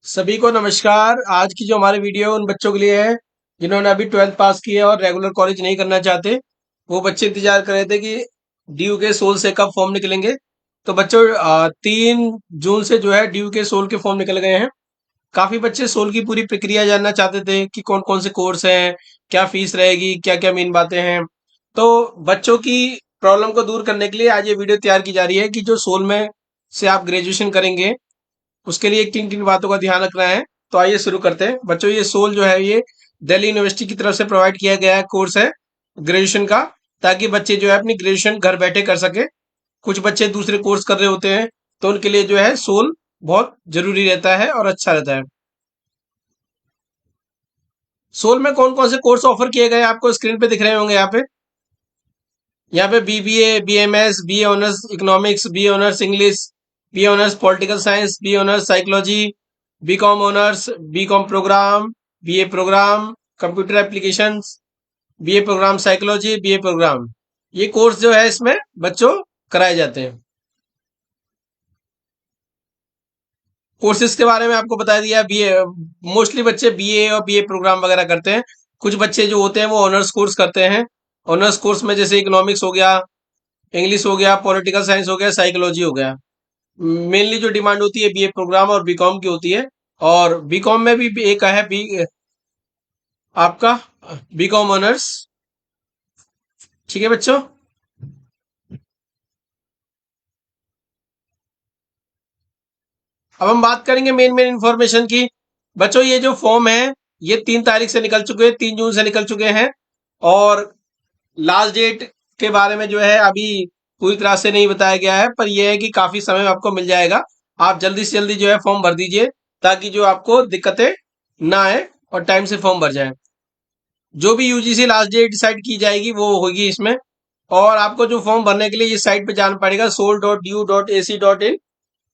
सभी को नमस्कार। आज की जो हमारी वीडियो है उन बच्चों के लिए है जिन्होंने अभी 12th पास की है और रेगुलर कॉलेज नहीं करना चाहते। वो बच्चे इंतजार कर रहे थे कि ड्यू के सोल से कब फॉर्म निकलेंगे। तो बच्चों 3 जून से जो है ड्यू के सोल के फॉर्म निकल गए हैं। काफी बच्चे सोल की पूरी प्रक्रिया जानना चाहते थे कि कौन कौन से कोर्स हैं, क्या फीस रहेगी, क्या क्या मेन बातें हैं। तो बच्चों की प्रॉब्लम को दूर करने के लिए आज ये वीडियो तैयार की जा रही है कि जो सोल में से आप ग्रेजुएशन करेंगे उसके लिए किन किन बातों का ध्यान रखना है। तो आइए शुरू करते हैं बच्चों। ये सोल जो है ये दिल्ली यूनिवर्सिटी की तरफ से प्रोवाइड किया गया है कोर्स है ग्रेजुएशन का, ताकि बच्चे जो है अपनी ग्रेजुएशन घर बैठे कर सके। कुछ बच्चे दूसरे कोर्स कर रहे होते हैं तो उनके लिए जो है सोल बहुत जरूरी रहता है और अच्छा रहता है। सोल में कौन कौन से कोर्स ऑफर किए गए हैं आपको स्क्रीन पे दिख रहे होंगे। यहाँ पे BBA, BMS, BA honours economics, BA honours English, BA honours political science, BA honours psychology, BCom honours, BCom programme, BA programme computer applications, BA programme psychology, BA programme. ये कोर्स जो है इसमें बच्चों कराए जाते हैं। कोर्सेज के बारे में आपको बता दिया। बीए मोस्टली बच्चे बीए और बीए प्रोग्राम वगैरह करते हैं। कुछ बच्चे जो होते हैं वो ऑनर्स कोर्स करते हैं। ऑनर्स कोर्स में जैसे इकोनॉमिक्स हो गया, इंग्लिश हो गया, पॉलिटिकल साइंस हो गया, साइकोलॉजी हो गया। मेनली जो डिमांड होती है बीए प्रोग्राम और बीकॉम की होती है। और बीकॉम में भी एक है बी आपका बीकॉम ऑनर्स। ठीक है बच्चों। अब हम बात करेंगे मेन मेन इंफॉर्मेशन की। बच्चों ये जो फॉर्म है ये 3 तारीख से निकल चुके हैं, 3 जून से निकल चुके हैं। और लास्ट डेट के बारे में जो है अभी पूरी तरह से नहीं बताया गया है, पर यह है कि काफी समय आपको मिल जाएगा। आप जल्दी से जल्दी जो है फॉर्म भर दीजिए ताकि जो आपको दिक्कतें ना आए और टाइम से फॉर्म भर जाए। जो भी यूजीसी लास्ट डेट डिसाइड की जाएगी वो होगी इसमें। और आपको जो फॉर्म भरने के लिए इस साइट पे जाना पड़ेगा soul.du.ac.in।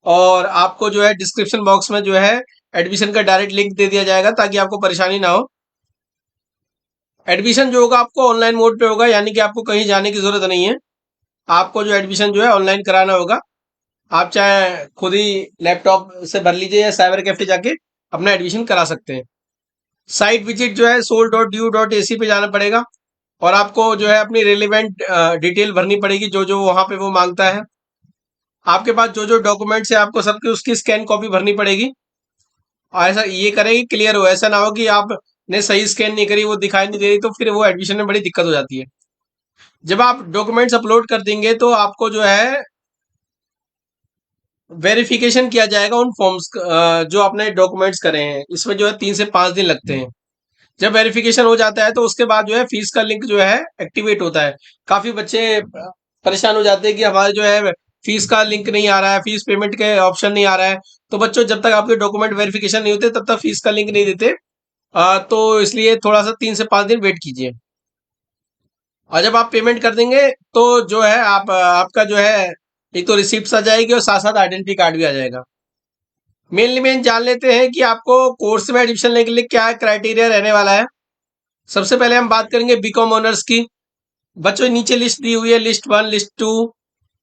और आपको जो है डिस्क्रिप्शन बॉक्स में जो है एडमिशन का डायरेक्ट लिंक दे दिया जाएगा ताकि आपको परेशानी ना हो। एडमिशन जो होगा आपको ऑनलाइन मोड पे होगा, यानी कि आपको कहीं जाने की जरूरत नहीं है। आपको जो एडमिशन जो है ऑनलाइन कराना होगा। आप चाहे खुद ही लैपटॉप से भर लीजिए या साइबर कैफे जाके अपना एडमिशन करा सकते हैं। साइट विजिट जो है soul.du.ac पे जाना पड़ेगा। और आपको जो है अपनी रिलेवेंट डिटेल भरनी पड़ेगी जो जो वहां पे वो मांगता है। आपके पास जो जो डॉक्यूमेंट्स है आपको सबकी उसकी स्कैन कॉपी भरनी पड़ेगी। और ऐसा ये करें कि क्लियर हो, ऐसा ना हो कि आपने सही स्कैन नहीं करी, वो दिखाई नहीं दे रही, तो फिर वो एडमिशन में बड़ी दिक्कत हो जाती है। जब आप डॉक्यूमेंट्स अपलोड कर देंगे तो आपको जो है वेरिफिकेशन किया जाएगा उन फॉर्म्स जो आपने डॉक्यूमेंट्स करे हैं। इसमें जो है 3 से 5 दिन लगते हैं। जब वेरिफिकेशन हो जाता है तो उसके बाद जो है फीस का लिंक जो है एक्टिवेट होता है। काफी बच्चे परेशान हो जाते हैं कि हमारे जो है फीस का लिंक नहीं आ रहा है, फीस पेमेंट के ऑप्शन नहीं आ रहा है। तो बच्चों जब तक आपके डॉक्यूमेंट वेरिफिकेशन नहीं होते तब तक फीस का लिंक नहीं देते। तो इसलिए थोड़ा सा 3 से 5 दिन वेट कीजिए। और जब आप पेमेंट कर देंगे तो जो है आपका जो है एक तो रिसिप्ट आ जाएगी और साथ साथ आइडेंटिटी कार्ड भी आ जाएगा। मेनली मेन जान लेते हैं कि आपको कोर्स में एडमिशन लेने के लिए क्या क्राइटेरिया रहने वाला है। सबसे पहले हम बात करेंगे बीकॉम ऑनर्स की। बच्चों नीचे लिस्ट दी हुई है, लिस्ट 1 लिस्ट 2।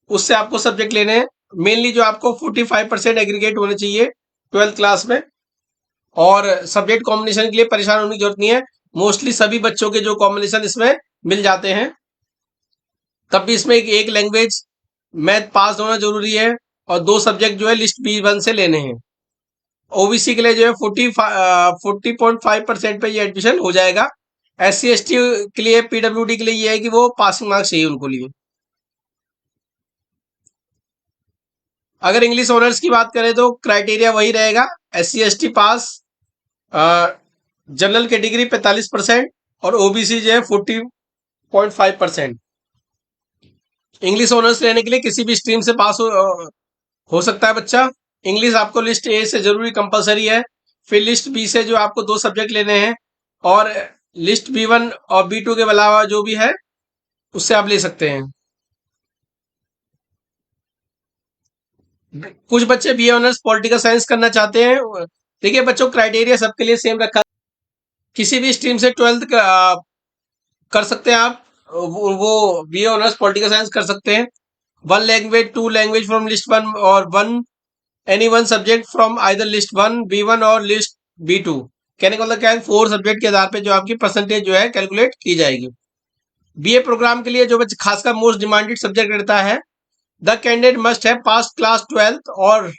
उससे आपको सब्जेक्ट लेने हैं। मेनली जो आपको 45% एग्रीगेट होने चाहिए 12th क्लास में। और सब्जेक्ट कॉम्बिनेशन के लिए परेशान होने की जरूरत नहीं है। मोस्टली सभी बच्चों के जो कॉम्बिनेशन इसमें मिल जाते हैं। तब भी इसमें एक लैंग्वेज मैथ पास होना जरूरी है। और 2 सब्जेक्ट जो है लिस्ट B1 से लेने हैं। ओबीसी के लिए जो है 40.5% पे ये एडमिशन हो जाएगा। SC ST के लिए, PWD के लिए ये है कि वो पासिंग मार्क्स चाहिए उनको लिए। अगर इंग्लिश ऑनर्स की बात करें तो क्राइटेरिया वही रहेगा। SC ST पास, जनरल कैटेगरी 45% और ओबीसी जो है 40.5%। इंग्लिश ऑनर्स लेने के लिए किसी भी स्ट्रीम से पास हो सकता है बच्चा। इंग्लिश आपको लिस्ट ए से जरूरी कंपलसरी है। फिर लिस्ट बी से जो आपको 2 सब्जेक्ट लेने हैं। और लिस्ट B1 और B2 के अलावा जो भी है उससे आप ले सकते हैं। कुछ बच्चे बीए ऑनर्स पॉलिटिकल साइंस करना चाहते हैं। देखिए बच्चों, क्राइटेरिया सबके लिए सेम रखा है। किसी भी स्ट्रीम से 12th कर सकते हैं आप। वो बीए ऑनर्स पॉलिटिकल साइंस कर सकते हैं। 1 लैंग्वेज 2 लैंग्वेज फ्रॉम लिस्ट 1 और 1 any one subject from either list one B1 और लिस्ट B2। कहने का मतलब क्या है, 4 सब्जेक्ट के आधार पे जो आपकी परसेंटेज जो है कैलकुलेट की जाएगी। बीए प्रोग्राम के लिए जो बच्चे खासकर मोस्ट डिमांडेड सब्जेक्ट रहता है, the candidate must have pass class 12th और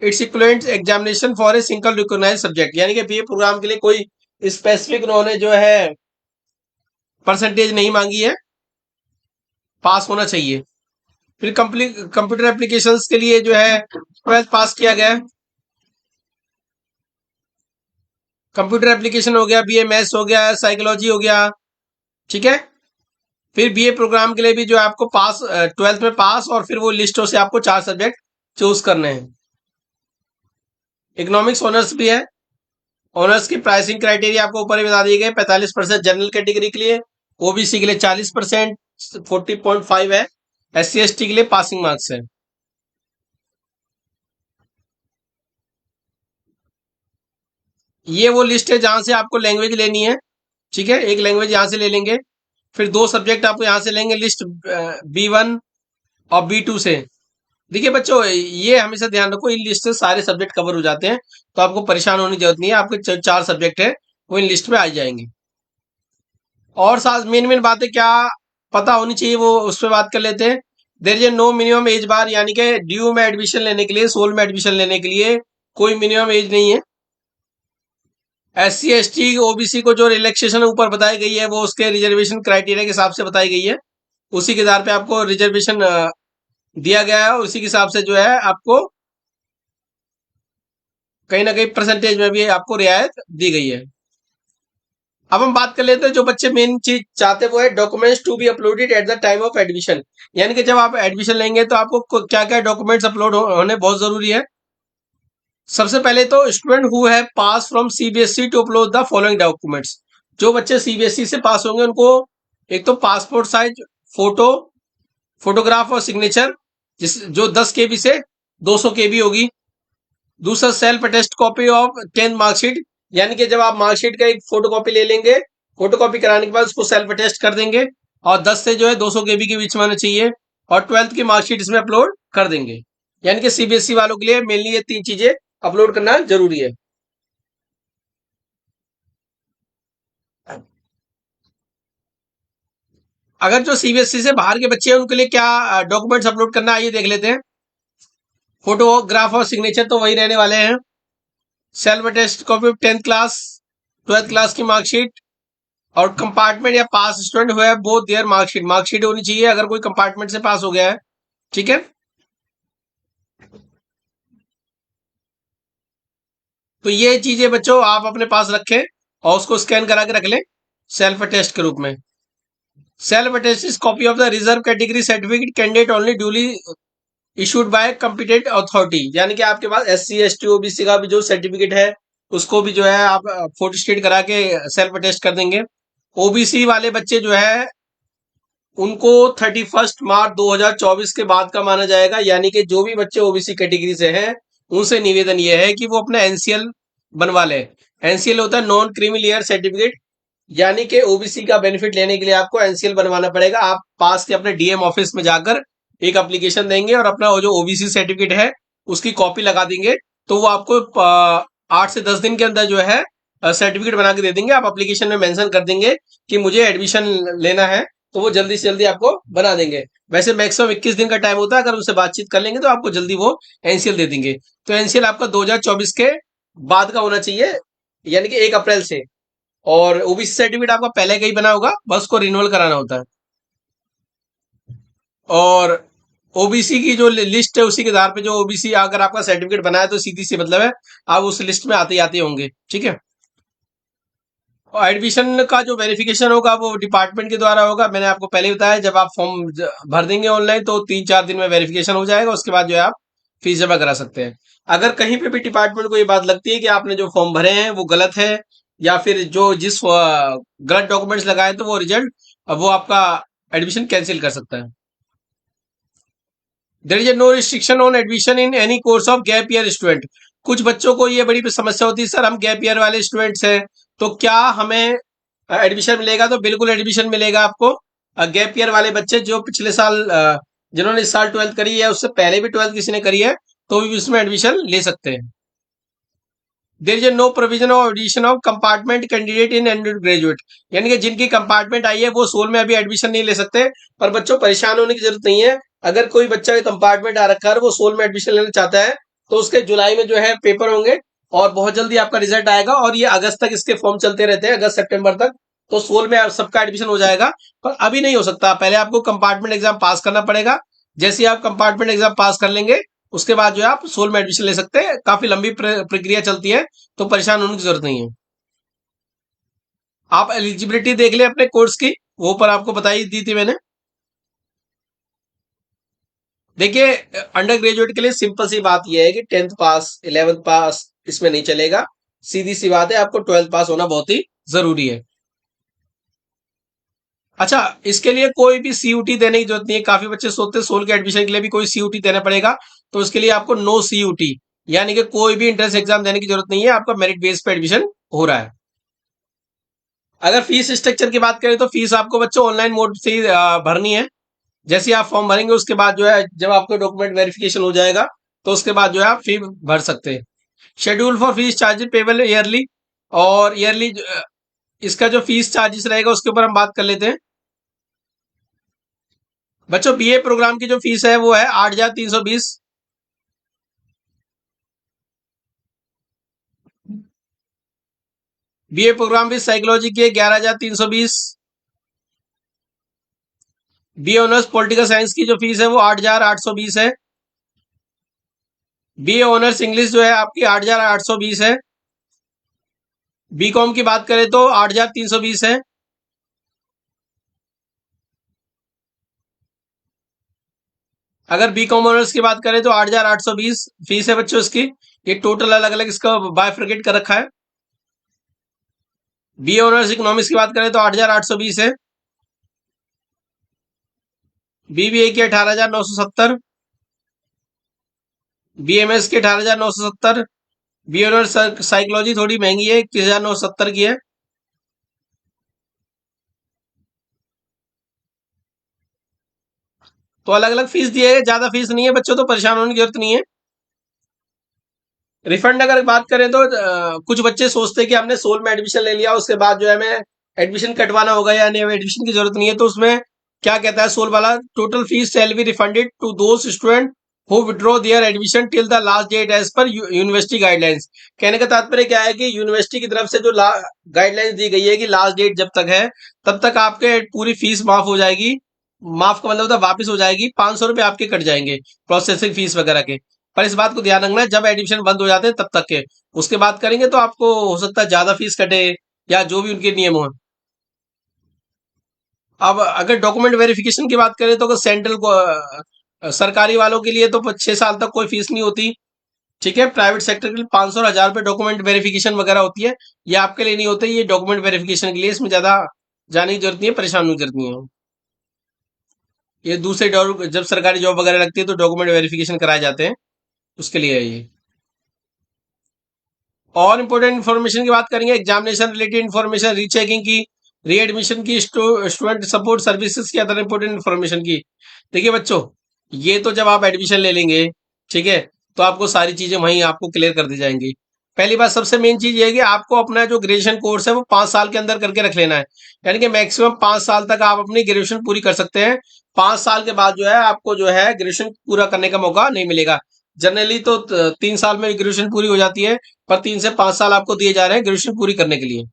it's equivalent examination for a single recognised subject. यानी कि बीए प्रोग्राम के लिए कोई स्पेसिफिक उन्होंने जो है परसेंटेज नहीं मांगी है, पास होना चाहिए। फिर कंप्यूटर एप्लीकेशंस के लिए जो है 12th पास किया गया है। कंप्यूटर एप्लीकेशन हो गया, BMS हो गया, साइकोलॉजी हो गया, ठीक है। फिर बीए प्रोग्राम के लिए भी जो है आपको पास 12th में पास, और फिर वो लिस्टों से आपको 4 सब्जेक्ट चूज करने हैं। इकोनॉमिक्स ऑनर्स भी है। ऑनर्स की प्राइसिंग क्राइटेरिया आपको ऊपर ही बता दिए गए। 45% जनरल कैटेगरी के लिए, ओबीसी के लिए 40%, 40.5 है, SC ST के लिए पासिंग मार्क्स है। ये वो लिस्ट है जहां से आपको लैंग्वेज लेनी है, ठीक है। एक लैंग्वेज यहां से ले लेंगे, फिर 2 सब्जेक्ट आपको यहां से लेंगे लिस्ट B1 और B2 से। देखिए बच्चों, ये हमेशा ध्यान रखो, इन लिस्ट से सारे सब्जेक्ट कवर हो जाते हैं, तो आपको परेशान होने की जरूरत नहीं है। आपके 4 सब्जेक्ट है वो इन लिस्ट में आ जाएंगे। और साथ मेन मेन बातें क्या पता होनी चाहिए वो उस पर बात कर लेते हैं। There is no minimum age bar, यानी कि ड्यू में एडमिशन लेने के लिए, सोल में एडमिशन लेने के लिए कोई मिनिमम एज नहीं है। SC ST OBC को जो रिलैक्सेशन ऊपर बताई गई है वो उसके रिजर्वेशन क्राइटेरिया के हिसाब से बताई गई है, उसी के आधार पे आपको रिजर्वेशन दिया गया है, और उसी के हिसाब से जो है आपको कहीं ना कहीं परसेंटेज में भी आपको रियायत दी गई है। अब हम बात कर लेते हैं, जो बच्चे मेन चीज चाहते हैं वो है documents to be uploaded at the time of admission. यानी कि जब आप एडमिशन लेंगे तो आपको क्या क्या डॉक्यूमेंट्स अपलोड होने बहुत जरूरी है। सबसे पहले तो स्टूडेंट हु है pass from CBSE to upload the following documents. जो बच्चे CBSE से पास होंगे उनको एक तो पासपोर्ट साइज फोटो, फोटोग्राफ और सिग्नेचर, जिस जो 10 KB से 200 KB होगी। दूसरा self attest copy of 10th marksheet, यानी कि जब आप मार्कशीट का एक फोटो कॉपी ले लेंगे, फोटो कॉपी कराने के बाद उसको सेल्फ अटेस्ट कर देंगे, और 10 से जो है 200 KB के बीच में होना चाहिए, और 12th की मार्कशीट इसमें अपलोड कर देंगे। यानी कि CBSE वालों के लिए मेनली ये 3 चीजें अपलोड करना जरूरी है। अगर जो CBSE से बाहर के बच्चे हैं उनके लिए क्या डॉक्यूमेंट्स अपलोड करना है, आइए देख लेते हैं। फोटोग्राफ और सिग्नेचर तो वही रहने वाले हैं। Self attest copy of 10th class, 12th class की मार्कशीट, और कंपार्टमेंट या पास स्टूडेंट हुआ बोथ देयर मार्कशीट, मार्कशीट होनी चाहिए अगर कोई कंपार्टमेंट से पास हो गया है, ठीक है। तो ये चीजें बच्चों आप अपने पास रखें और उसको स्कैन करा के रख लें सेल्फ अटेस्ट के रूप में। Self attest is copy of the reserve category certificate candidate only duly issued by competent authority. यानी कि आपके पास SC ST OBC का भी जो सर्टिफिकेट है उसको भी जो है आप फोटो स्टेट करा के सेल्फ अटेस्ट कर देंगे। OBC वाले बच्चे जो है उनको 31 मार्च 2024 के बाद का माना जाएगा। यानी कि जो भी बच्चे OBC कैटेगरी से हैं उनसे निवेदन ये है कि वो अपना NCL बनवा ले। NCL होता है नॉन क्रीमी सर्टिफिकेट, यानी कि OBC का बेनिफिट लेने के लिए आपको NCL बनवाना पड़ेगा। आप पास के अपने DM ऑफिस में जाकर एक एप्लीकेशन देंगे और अपना वो जो OBC सर्टिफिकेट है उसकी कॉपी लगा देंगे, तो वो आपको 8 से 10 दिन के अंदर जो है सर्टिफिकेट बना के दे देंगे। आप एप्लीकेशन में मेंशन कर देंगे कि मुझे एडमिशन लेना है, तो वो जल्दी से जल्दी आपको बना देंगे। वैसे मैक्सिमम 21 दिन का टाइम होता है, अगर उनसे बातचीत कर लेंगे तो आपको जल्दी वो NCL दे देंगे। तो NCL आपका 2024 के बाद का होना चाहिए, यानी कि 1 अप्रैल से। और OBC सर्टिफिकेट आपका पहले का ही बना होगा, बस को रिन्यूअल कराना होता है। और OBC की जो लिस्ट है उसी के आधार पे जो OBC अगर आपका सर्टिफिकेट बना है तो सीधी सी मतलब है आप उस लिस्ट में आते ही आते होंगे, ठीक है। और एडमिशन का जो वेरिफिकेशन होगा वो डिपार्टमेंट के द्वारा होगा। मैंने आपको पहले ही बताया, जब आप फॉर्म भर देंगे ऑनलाइन तो 3-4 दिन में वेरिफिकेशन हो जाएगा, उसके बाद जो है आप फीस जमा करा सकते हैं। अगर कहीं पे भी डिपार्टमेंट को ये बात लगती है कि आपने जो फॉर्म भरे हैं वो गलत है, या फिर जो जिस गलत डॉक्यूमेंट्स लगाए तो वो रिजल्ट वो आपका एडमिशन कैंसिल कर सकता है। There is no restriction on admission in any course of gap year student. कुछ बच्चों को ये बड़ी समस्या होती है, सर हम गैप ईयर वाले स्टूडेंट्स हैं तो क्या हमें एडमिशन मिलेगा? तो बिल्कुल एडमिशन मिलेगा आपको। गैप ईयर वाले बच्चे जो पिछले साल जिन्होंने इस साल 12th करी है, उससे पहले भी 12th किसी ने करी है, तो भी इसमें एडमिशन ले सकते हैं। There is no provision of addition of compartment candidate in undergraduate, यानी कि जिनकी कंपार्टमेंट आई है वो सोल में अभी एडमिशन नहीं ले सकते। पर बच्चों परेशान होने की जरूरत नहीं है। अगर कोई बच्चा कंपार्टमेंट आ रखा है वो सोल में एडमिशन लेना चाहता है तो उसके जुलाई में जो है पेपर होंगे और बहुत जल्दी आपका रिजल्ट आएगा, और ये अगस्त तक इसके फॉर्म चलते रहते हैं, अगस्त सितंबर तक। तो सोल में सबका एडमिशन हो जाएगा, पर अभी नहीं हो सकता। पहले आपको कंपार्टमेंट एग्जाम पास करना पड़ेगा। जैसे ही आप कंपार्टमेंट एग्जाम पास कर लेंगे उसके बाद जो है आप सोल में एडमिशन ले सकते हैं। काफी लंबी प्रक्रिया चलती है, तो परेशान होने की जरूरत नहीं है। आप एलिजिबिलिटी देख ले अपने कोर्स की, वो पर आपको बताई दी थी मैंने। देखिए, अंडर ग्रेजुएट के लिए सिंपल सी बात यह है कि 10th पास 11th पास इसमें नहीं चलेगा। सीधी सी बात है, आपको 12th पास होना बहुत ही जरूरी है। अच्छा, इसके लिए कोई भी सीयूटी देने की जरूरत नहीं है। काफी बच्चे सोचते हैं सोल के एडमिशन के लिए भी कोई सीयूटी देना पड़ेगा, तो इसके लिए आपको नो सीयूटी, यानी कि कोई भी इंट्रेंस एग्जाम देने की जरूरत नहीं है। आपका मेरिट बेस पे एडमिशन हो रहा है। अगर फीस स्ट्रक्चर की बात करें तो फीस आपको बच्चों ऑनलाइन मोड से ही भरनी है। जैसे ही आप फॉर्म भरेंगे उसके बाद जो है जब आपका डॉक्यूमेंट वेरिफिकेशन हो जाएगा तो उसके बाद जो है आप फी भर सकते हैं। Schedule for fees charges payable yearly, और ईयरली इसका जो फीस चार्जेस रहेगा उसके ऊपर हम बात कर लेते हैं। बच्चों बीए प्रोग्राम की जो फीस है वो है 8,320। बीए प्रोग्राम भी साइकोलॉजी की है 11,320। बीए ऑनर्स पॉलिटिकल साइंस की जो फीस है वो 8,820 है। बीए ऑनर्स इंग्लिश जो है आपकी 8,820 है। बीकॉम की बात करें तो 8,320 है। अगर बीकॉम ऑनर्स की बात करें तो 8,820 फीस है बच्चों इसकी। ये टोटल अलग अलग इसका बायफ्रिकेट कर रखा है। बी ऑनर्स इकोनॉमिक्स की बात करें तो 8,820 है। बीबीए की 18,970। बीएमएस की 18,970। बी ऑनर्स साइकोलॉजी थोड़ी महंगी है, 21,970 की है। तो अलग अलग फीस दिए है, ज्यादा फीस नहीं है बच्चों, तो परेशान होने की जरूरत नहीं है। रिफंड अगर बात करें तो कुछ बच्चे सोचते हैं कि हमने सोल में एडमिशन ले लिया उसके बाद जो है हमें एडमिशन कटवाना होगा या नहीं, हमें एडमिशन की जरूरत नहीं है। तो उसमें क्या कहता है सोल वाला, total fees shall be refunded to those student who withdraw their admission till the last date as per university guidelines. कहने का तात्पर्य क्या है कि यूनिवर्सिटी की तरफ से जो गाइडलाइंस दी गई है कि लास्ट डेट जब तक है तब तक आपके पूरी फीस माफ हो जाएगी। माफ का मतलब होता है वापिस हो जाएगी। 500 रुपए आपके कट जाएंगे प्रोसेसिंग फीस वगैरह के। पर इस बात को ध्यान रखना है जब एडमिशन बंद हो जाते हैं तब तक के, उसके बाद करेंगे तो आपको हो सकता है ज्यादा फीस कटे या जो भी उनके नियम हो। अब अगर डॉक्यूमेंट वेरिफिकेशन की बात करें तो अगर सेंट्रल को सरकारी वालों के लिए तो 6 साल तक कोई फीस नहीं होती। ठीक है, प्राइवेट सेक्टर के लिए 500 और 1,000 रुपए डॉक्यूमेंट वेरिफिकेशन वगैरह होती है। ये आपके लिए नहीं होते, ये डॉक्यूमेंट वेरिफिकेशन के लिए, इसमें ज्यादा जाने की जरूरत नहीं है, परेशान होने की जरूरत नहीं है। ये दूसरे जब सरकारी जॉब वगैरह लगती है तो डॉक्यूमेंट वेरिफिकेशन कराए जाते हैं, उसके लिए है ये। और इंपॉर्टेंट इन्फॉर्मेशन की बात करेंगे, एग्जामिनेशन रिलेटेड इन्फॉर्मेशन, रीचेकिंग की, री एडमिशन की, स्टूडेंट सपोर्ट सर्विसेज की, अदर इंपॉर्टेंट इन्फॉर्मेशन की। देखिए बच्चों, ये तो जब आप एडमिशन ले लेंगे, ठीक है, तो आपको सारी चीजें वहीं आपको क्लियर कर दी जाएंगी। पहली बात सबसे मेन चीज ये है कि आपको अपना जो ग्रेजुएशन कोर्स है वो 5 साल के अंदर करके रख लेना है। यानी कि मैक्सिमम 5 साल तक आप अपनी ग्रेजुएशन पूरी कर सकते हैं। 5 साल के बाद जो है आपको जो है ग्रेजुएशन पूरा करने का मौका नहीं मिलेगा। जनरली तो 3 साल में ग्रेजुएशन पूरी हो जाती है, पर 3 से 5 साल आपको दिए जा रहे हैं ग्रेजुएशन पूरी करने के लिए।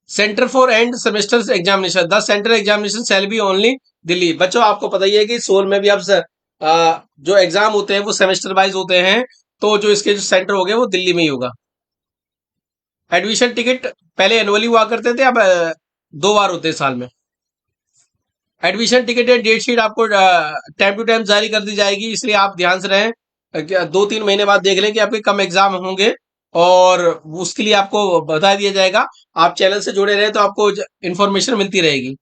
Centre for end semester examination, the centre examination shall be only Delhi. बच्चों आपको पता ही है कि सोल में भी अब जो एग्जाम होते हैं वो सेमेस्टर वाइज होते हैं, तो जो इसके जो सेंटर हो गए वो दिल्ली में ही होगा। एडमिशन टिकट पहले एनुअली हुआ करते थे, अब 2 बार होते हैं साल में। एडमिशन टिकट या डेट शीट आपको टाइम टू टाइम जारी कर दी जाएगी, इसलिए आप ध्यान से रहें। 2-3 महीने बाद देख लें कि आपके कम एग्जाम होंगे, और उसके लिए आपको बता दिया जाएगा। आप चैनल से जुड़े रहे तो आपको इन्फॉर्मेशन मिलती रहेगी।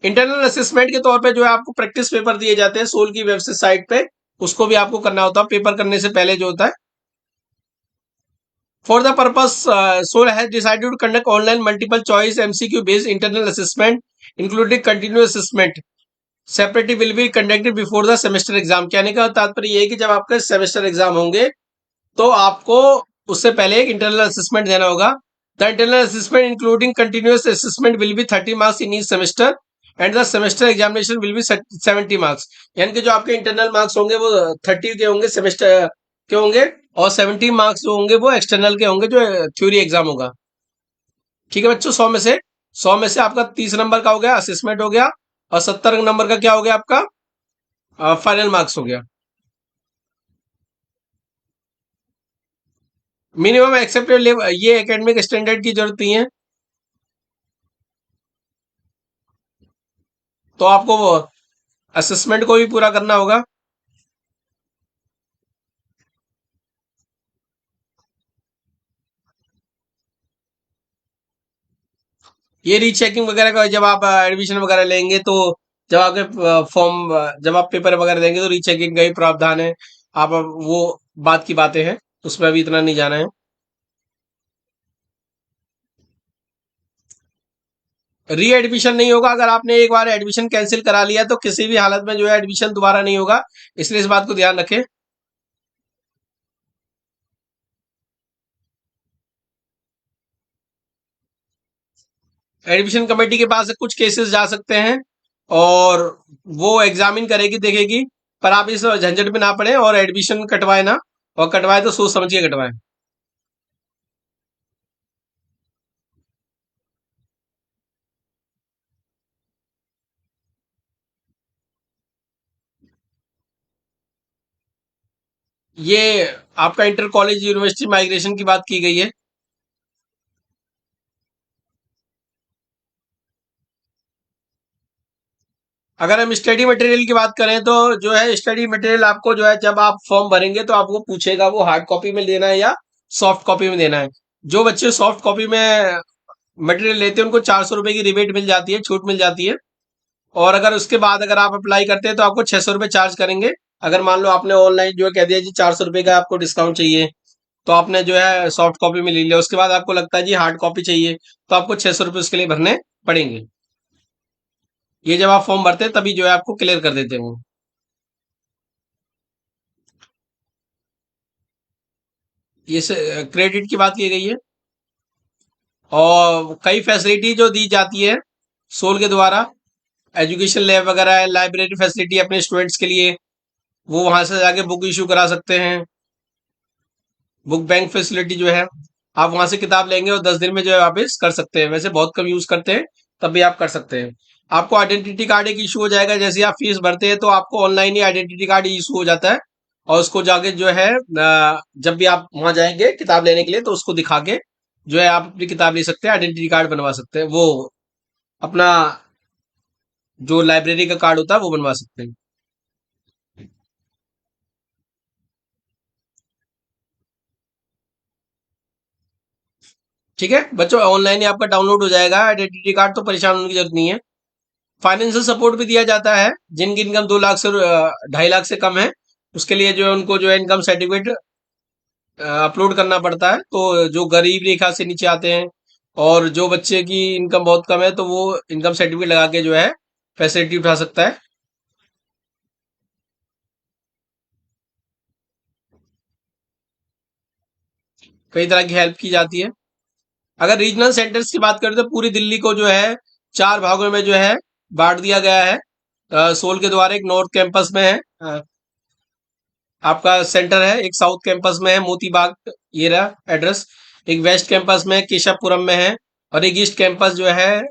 इंटरनल असेसमेंट के तौर पे जो है आपको प्रैक्टिस पेपर दिए जाते हैं सोल की वेबसाइट साइट पे, उसको भी आपको करना होता है पेपर करने से पहले जो होता है। For the purpose SOL has decided to conduct online multiple choice MCQ based internal assessment including continuous assessment. Separately will be conducted before the semester exam. कहने का तात्पर्य ये है कि जब आपके सेमेस्टर एग्जाम होंगे तो आपको उससे पहले एक इंटरनल असेसमेंट देना होगा। The internal assessment including continuous assessment will be 30 marks in each semester and the semester examination will be 70 marks. यानी कि जो आपके इंटरनल मार्क्स होंगे वो 30 के होंगे, सेमेस्टर के होंगे, और 70 मार्क्स जो होंगे वो एक्सटर्नल के होंगे, जो थ्योरी एग्जाम होगा। ठीक है बच्चों, 100 में से आपका 30 नंबर का हो गया असेसमेंट हो गया, और 70 नंबर का क्या हो गया आपका फाइनल मार्क्स हो गया। मिनिमम एक्सेप्टेड लेवल, ये एकेडमिक स्टैंडर्ड की जरूरत नहीं है, तो आपको वो असेसमेंट को भी पूरा करना होगा। ये रीचेकिंग वगैरह का जब आप एडमिशन वगैरह लेंगे तो जब आपके फॉर्म, जब आप पेपर वगैरह देंगे तो रीचेकिंग का ही प्रावधान है। आप वो बात की बातें हैं, उसमें अभी इतना नहीं जाना है। री एडमिशन नहीं होगा। अगर आपने एक बार एडमिशन कैंसिल करा लिया तो किसी भी हालत में जो है एडमिशन दोबारा नहीं होगा, इसलिए इस बात को ध्यान रखें। एडमिशन कमेटी के पास से कुछ केसेस जा सकते हैं और वो एग्जामिन करेगी, देखेगी, पर आप इस झंझट में ना पड़े और एडमिशन कटवाए ना, और कटवाए तो सोच समझ के कटवाए। ये आपका इंटर कॉलेज यूनिवर्सिटी माइग्रेशन की बात की गई है। अगर हम स्टडी मटेरियल की बात करें तो जो है स्टडी मटेरियल आपको जो है जब आप फॉर्म भरेंगे तो आपको पूछेगा वो हार्ड कॉपी में देना है या सॉफ्ट कॉपी में देना है। जो बच्चे सॉफ्ट कॉपी में मटेरियल लेते हैं उनको 400 रुपए की रिबेट मिल जाती है, छूट मिल जाती है। और अगर उसके बाद अगर आप अप्लाई करते हैं तो आपको 600 रुपये चार्ज करेंगे। अगर मान लो आपने ऑनलाइन जो है कह दिया जी 400 रुपये का आपको डिस्काउंट चाहिए, तो आपने जो है सॉफ्ट कॉपी में ले लिया, उसके बाद आपको लगता है जी हार्ड कॉपी चाहिए, तो आपको 600 रुपये उसके लिए भरने पड़ेंगे। ये जब आप फॉर्म भरते हैं तभी जो है आपको क्लियर कर देते हैं वो। ये क्रेडिट की बात की गई है। और कई फैसिलिटी जो दी जाती है सोल के द्वारा, एजुकेशन लैब वगैरह है, लाइब्रेरी फैसिलिटी अपने स्टूडेंट्स के लिए, वो वहां से जाके बुक इशू करा सकते हैं। बुक बैंक फैसिलिटी जो है, आप वहां से किताब लेंगे और 10 दिन में जो है वापस कर सकते हैं। वैसे बहुत कम यूज करते हैं, तब भी आप कर सकते हैं। आपको आइडेंटिटी कार्ड एक इशू हो जाएगा, जैसे आप फीस भरते हैं तो आपको ऑनलाइन ही आइडेंटिटी कार्ड इशू हो जाता है, और उसको जाके जो है जब भी आप वहां जाएंगे किताब लेने के लिए तो उसको दिखा के जो है आप अपनी किताब ले सकते हैं, आइडेंटिटी कार्ड बनवा सकते हैं, वो अपना जो लाइब्रेरी का कार्ड होता है वो बनवा सकते हैं। ठीक है बच्चों, ऑनलाइन ही आपका डाउनलोड हो जाएगा आइडेंटिटी कार्ड, तो परेशान होने की जरूरत नहीं है। फाइनेंशियल सपोर्ट भी दिया जाता है। जिनकी इनकम 2 लाख से 2.5 लाख से कम है, उसके लिए जो है उनको जो है इनकम सर्टिफिकेट अपलोड करना पड़ता है। तो जो गरीब रेखा से नीचे आते हैं और जो बच्चे की इनकम बहुत कम है तो वो इनकम सर्टिफिकेट लगा के जो है फैसिलिटी उठा सकता है। कई तरह की हेल्प की जाती है। अगर रीजनल सेंटर्स की बात करें तो पूरी दिल्ली को जो है 4 भागों में जो है बांट दिया गया है। सोल के द्वारा एक नॉर्थ कैंपस में है, आपका सेंटर है, एक साउथ कैंपस में है मोती बाग, ये रहा एड्रेस, एक वेस्ट कैंपस में केशवपुरम में है, और एक ईस्ट कैंपस जो है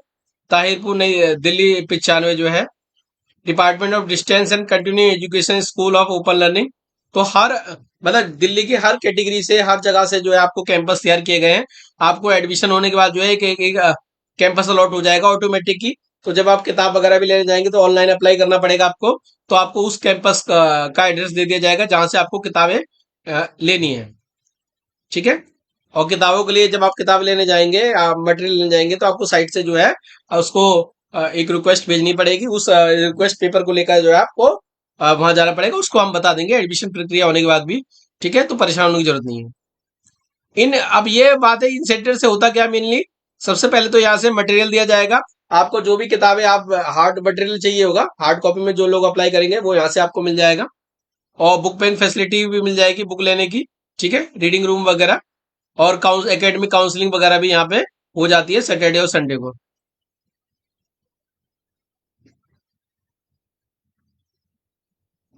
ताहिरपुर नई दिल्ली 95 जो है, department of distance and continue education school of open learning. तो हर मतलब दिल्ली की हर कैटेगरी से हर जगह से जो है आपको कैंपस तैयार किए गए हैं। आपको एडमिशन होने के बाद जो है एक कैंपस अलॉट हो जाएगा ऑटोमेटिक ही। तो जब आप किताब वगैरह भी लेने जाएंगे तो ऑनलाइन अप्लाई करना पड़ेगा आपको। तो आपको उस कैंपस का एड्रेस दे दिया जाएगा जहां से आपको किताबें लेनी है। ठीक है। और किताबों के लिए जब आप किताब लेने जाएंगे, आप मटेरियल लेने जाएंगे, तो आपको साइट से जो है उसको एक रिक्वेस्ट भेजनी पड़ेगी। उस रिक्वेस्ट पेपर को लेकर जो है आपको वहां जाना पड़ेगा। उसको हम बता देंगे एडमिशन प्रक्रिया होने के बाद भी। ठीक है, तो परेशान होने की जरूरत नहीं है। इन अब ये बात है इन सेंटर से होता क्या मेनली, सबसे पहले तो यहाँ से मटेरियल दिया जाएगा। आपको जो भी किताबें आप हार्ड मटेरियल चाहिए होगा, हार्ड कॉपी में जो लोग अप्लाई करेंगे वो यहाँ से आपको मिल जाएगा। और बुक पेन फैसिलिटी भी मिल जाएगी बुक लेने की। ठीक है, रीडिंग रूम वगैरह और एकेडमिक काउंसलिंग वगैरह भी यहाँ पे हो जाती है सैटरडे और संडे को।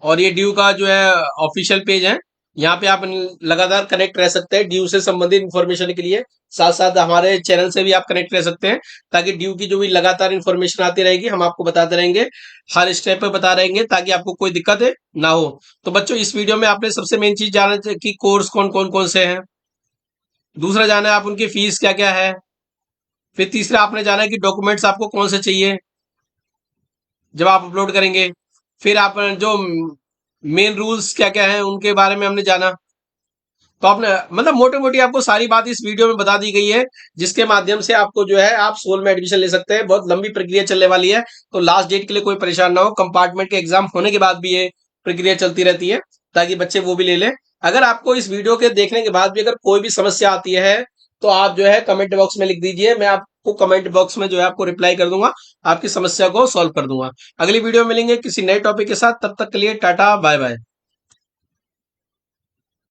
और ये ड्यू का जो है ऑफिशियल पेज है, यहाँ पे आप लगातार कनेक्ट रह सकते हैं ड्यू से संबंधित इन्फॉर्मेशन के लिए। साथ साथ हमारे चैनल से भी आप कनेक्ट रह सकते हैं, ताकि ड्यू की जो भी लगातार इन्फॉर्मेशन आती रहेगी हम आपको बताते रहेंगे, हर स्टेप पे बता रहेंगे, ताकि आपको कोई दिक्कत है ना हो। तो बच्चों, इस वीडियो में आपने सबसे मेन चीज जाना कि कोर्स कौन से हैं। दूसरा जाना है आप उनकी फीस क्या क्या है। फिर तीसरा आपने जाना है कि डॉक्यूमेंट्स आपको कौन से चाहिए जब आप अपलोड करेंगे। फिर आप जो मेन रूल्स क्या क्या हैं उनके बारे में हमने जाना। तो आपने मतलब मोटे मोटी आपको सारी बात इस वीडियो में बता दी गई है, जिसके माध्यम से आपको जो है आप सोल में एडमिशन ले सकते हैं। बहुत लंबी प्रक्रिया चलने वाली है, तो लास्ट डेट के लिए कोई परेशान ना हो। कंपार्टमेंट के एग्जाम होने के बाद भी ये प्रक्रिया चलती रहती है, ताकि बच्चे वो भी ले लें। अगर आपको इस वीडियो के देखने के बाद भी अगर कोई भी समस्या आती है, तो आप जो है कमेंट बॉक्स में लिख दीजिए, मैं आपको कमेंट बॉक्स में जो है आपको रिप्लाई कर दूंगा, आपकी समस्या को सॉल्व कर दूंगा। अगली वीडियो में मिलेंगे किसी नए टॉपिक के साथ, तब तक के लिए टाटा बाय बाय।